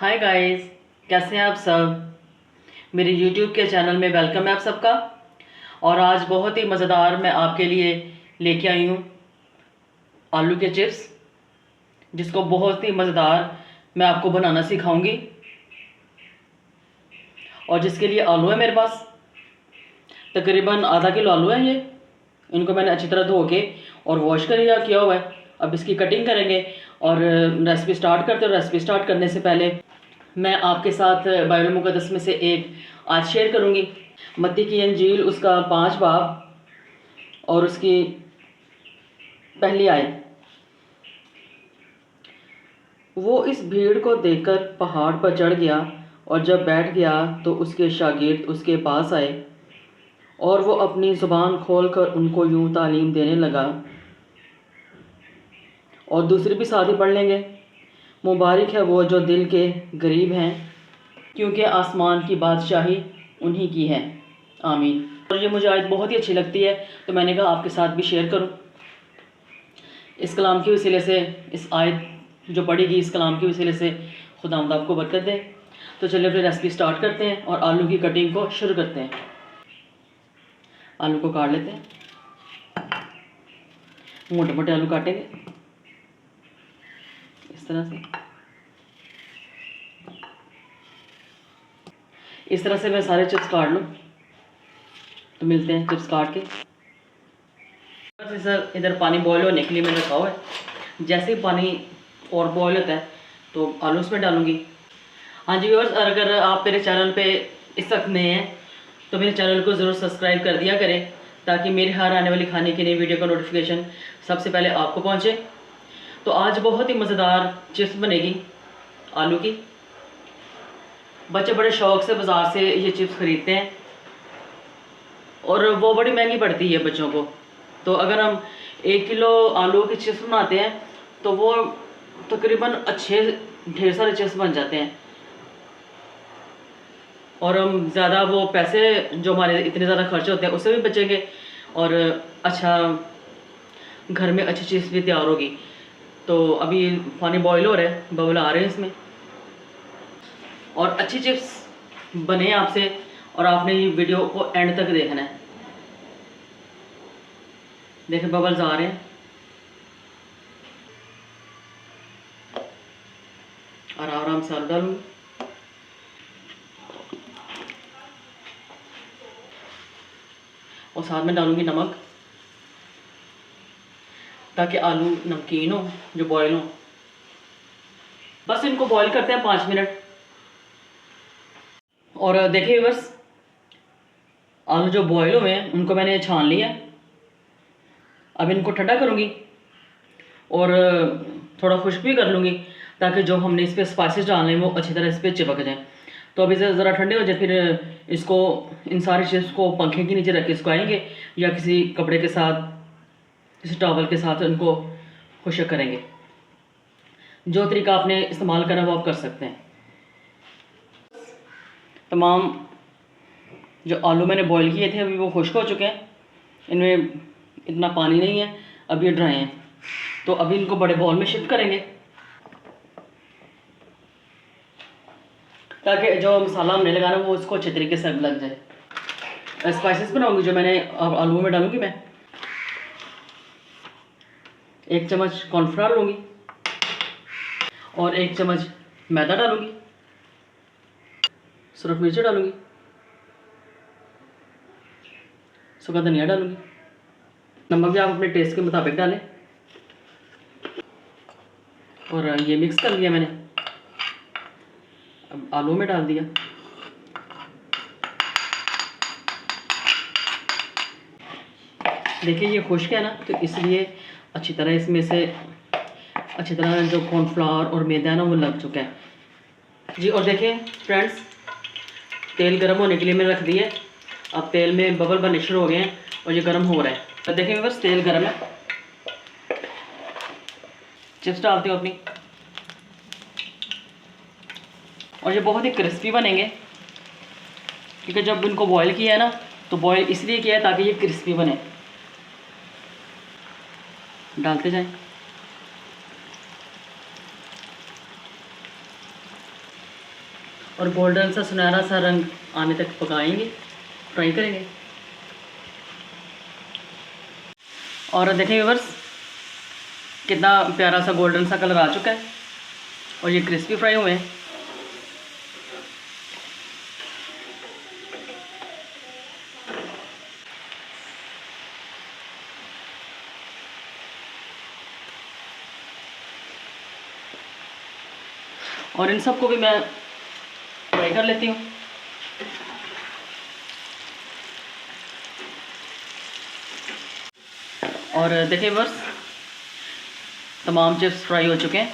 Hi guys, कैसे हैं आप सब। मेरे यूट्यूब के चैनल में वेलकम है आप सबका। और आज बहुत ही मज़ेदार मैं आपके लिए लेके आई हूँ आलू के चिप्स, जिसको बहुत ही मज़ेदार मैं आपको बनाना सिखाऊंगी। और जिसके लिए आलू है मेरे पास तकरीबन आधा किलो आलू है ये। इनको मैंने अच्छी तरह धो के और वॉश कर किया हुआ है। अब इसकी कटिंग करेंगे और रेसिपी स्टार्ट करते हैं। रेसिपी स्टार्ट करने से पहले मैं आपके साथ बाइबल मुक़द्दस में से एक आज शेयर करूंगी, मत्ती की इंजील उसका 5 बाब और उसकी पहली आयत। वो इस भीड़ को देखकर पहाड़ पर चढ़ गया और जब बैठ गया तो उसके शागिर्द उसके पास आए और वो अपनी ज़ुबान खोलकर उनको यूं तालीम देने लगा। और दूसरी भी साथ ही पढ़ लेंगे। मुबारक है वो जो दिल के गरीब हैं, क्योंकि आसमान की बादशाही उन्हीं की है। आमीन। और ये मुझे आयत बहुत ही अच्छी लगती है, तो मैंने कहा आपके साथ भी शेयर करूं। इस कलाम के वसीले से, इस आयत जो पढ़ेगी इस कलाम के वसीले से खुदावंद आपको बरकत दे। तो चलिए अपनी रेसिपी स्टार्ट करते हैं और आलू की कटिंग को शुरू करते हैं। आलू को काट लेते हैं, मोटे मोटे आलू काटेंगे इस तरह से। इस तरह से मैं सारे चिप्स काट लूँ तो मिलते हैं चिप्स काट के। सर इधर पानी बॉयल होने के लिए मैंने रखा हुआ है। जैसे ही पानी और बॉयल होता है तो आलू उसमें डालूंगी। हाँ जी व्यूअर्स, अगर आप मेरे चैनल पे इस वक्त नए हैं तो मेरे चैनल को ज़रूर सब्सक्राइब कर दिया करें, ताकि मेरे हर आने वाली खाने की नई वीडियो का नोटिफिकेशन सबसे पहले आपको पहुँचे। तो आज बहुत ही मज़ेदार चिप्स बनेगी आलू की। बच्चे बड़े शौक़ से बाज़ार से ये चिप्स ख़रीदते हैं और वो बड़ी महंगी पड़ती है बच्चों को। तो अगर हम 1 किलो आलू की चिप्स बनाते हैं तो वो तकरीबन अच्छे ढेर सारे चिप्स बन जाते हैं और हम ज़्यादा वो पैसे जो हमारे इतने ज़्यादा खर्च होते हैं उससे भी बचेंगे और अच्छा घर में अच्छी चीज़ भी तैयार होगी। तो अभी पानी बॉईल हो रहा है, बबल आ रहे हैं इसमें। और अच्छी चिप्स बने आपसे और आपने ये वीडियो को एंड तक देखना है। देखें बबल्स आ रहे हैं और आराम से आलू डालूंगी। और साथ में डालूंगी नमक, ताकि आलू नमकीन हो जो बॉयल हो। बस इनको बॉईल करते हैं 5 मिनट। और देखिए बस आलू जो बॉयल हुए हैं उनको मैंने छान लिया। अब इनको ठंडा करूँगी और थोड़ा खुश्क भी कर लूँगी, ताकि जो हमने इस पर स्पाइसेस डालने हैं वो अच्छी तरह इस पर चिपक जाएँ। तो अभी से ज़रा ठंडे हो जाए फिर इसको, इन सारी चीज़ को पंखे के नीचे रख के सुखाएंगे या किसी कपड़े के साथ, किसी टॉवल के साथ इनको खुश्क करेंगे। जो तरीका आपने इस्तेमाल करना वो आप कर सकते हैं। तमाम जो आलू मैंने बॉईल किए थे अभी वो खुश्क हो चुके हैं, इनमें इतना पानी नहीं है, अब ये ड्राई हैं। तो अभी इनको बड़े बाउल में शिफ्ट करेंगे, ताकि जो मसाला हमने लगाना वो उसको अच्छे तरीके से लग जाए। स्पाइसेस बनाऊंगी जो मैंने आलू में डालूंगी। मैं 1 चम्मच कॉर्नफ्लोर लूँगी और 1 चम्मच मैदा डालूँगी। सूरज मिर्च डालूँगी, सूखा धनिया डालूँगी। नमक भी आप अपने टेस्ट के मुताबिक डालें। और ये मिक्स कर लिया मैंने, अब आलू में डाल दिया। देखिए ये खुश्क है ना, तो इसलिए अच्छी तरह इसमें से अच्छी तरह जो कॉर्नफ्लावर और मैदा है ना वो लग चुका है जी। और देखिए फ्रेंड्स, तेल गर्म होने के लिए मैंने रख दिया। अब तेल में बबल बनने शुरू हो गए हैं और ये गर्म हो रहा है। तो देखिए बस तेल गर्म है। चिप्स डालती हूँ अपनी, और ये बहुत ही क्रिस्पी बनेंगे, क्योंकि जब इनको बॉईल किया है ना तो बॉईल इसलिए किया है ताकि ये क्रिस्पी बने। डालते जाएं। और गोल्डन सा सुनहरा सा रंग आने तक पकाएंगे, फ्राई करेंगे। और देखें व्यूअर्स, कितना प्यारा सा गोल्डन सा कलर आ चुका है और ये क्रिस्पी फ्राई हुए हैं। और इन सबको भी मैं फ्राई कर लेती हूँ। और देखिए बस तमाम चिप्स फ्राई हो चुके हैं।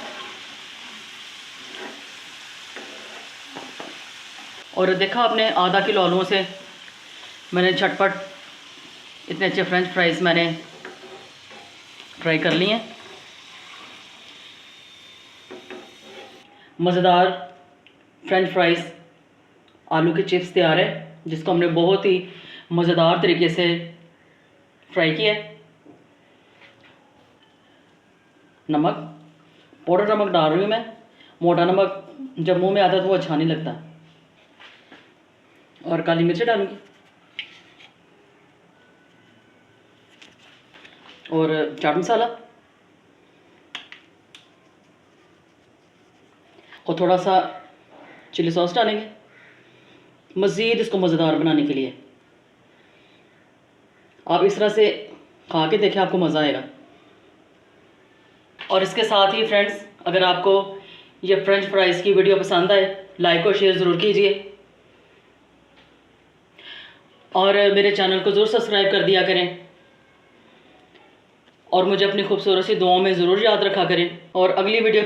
और देखा आपने, आधा किलो आलूओं से मैंने झटपट इतने अच्छे फ्रेंच फ्राइज़ मैंने फ्राई कर लिए हैं। मज़ेदार फ्रेंच फ्राइज़ आलू के चिप्स तैयार है, जिसको हमने बहुत ही मज़ेदार तरीके से फ्राई किया है। नमक, पाउडर नमक डाल रही हूँ मैं। मोटा नमक जब मुंह में आता है तो वो अच्छा नहीं लगता। और काली मिर्च डालूँगी और चाट मसाला और थोड़ा सा चिली सॉस डालेंगे मज़ीद इसको मज़ेदार बनाने के लिए। आप इस तरह से खा के देखें, आपको मज़ा आएगा। और इसके साथ ही फ्रेंड्स, अगर आपको ये फ्रेंच फ्राइज़ की वीडियो पसंद आए, लाइक और शेयर ज़रूर कीजिए और मेरे चैनल को ज़रूर सब्सक्राइब कर दिया करें और मुझे अपनी खूबसूरत सी दुआओं में ज़रूर याद रखा करें। और अगली वीडियो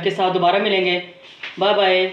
के साथ दोबारा मिलेंगे। Bye bye.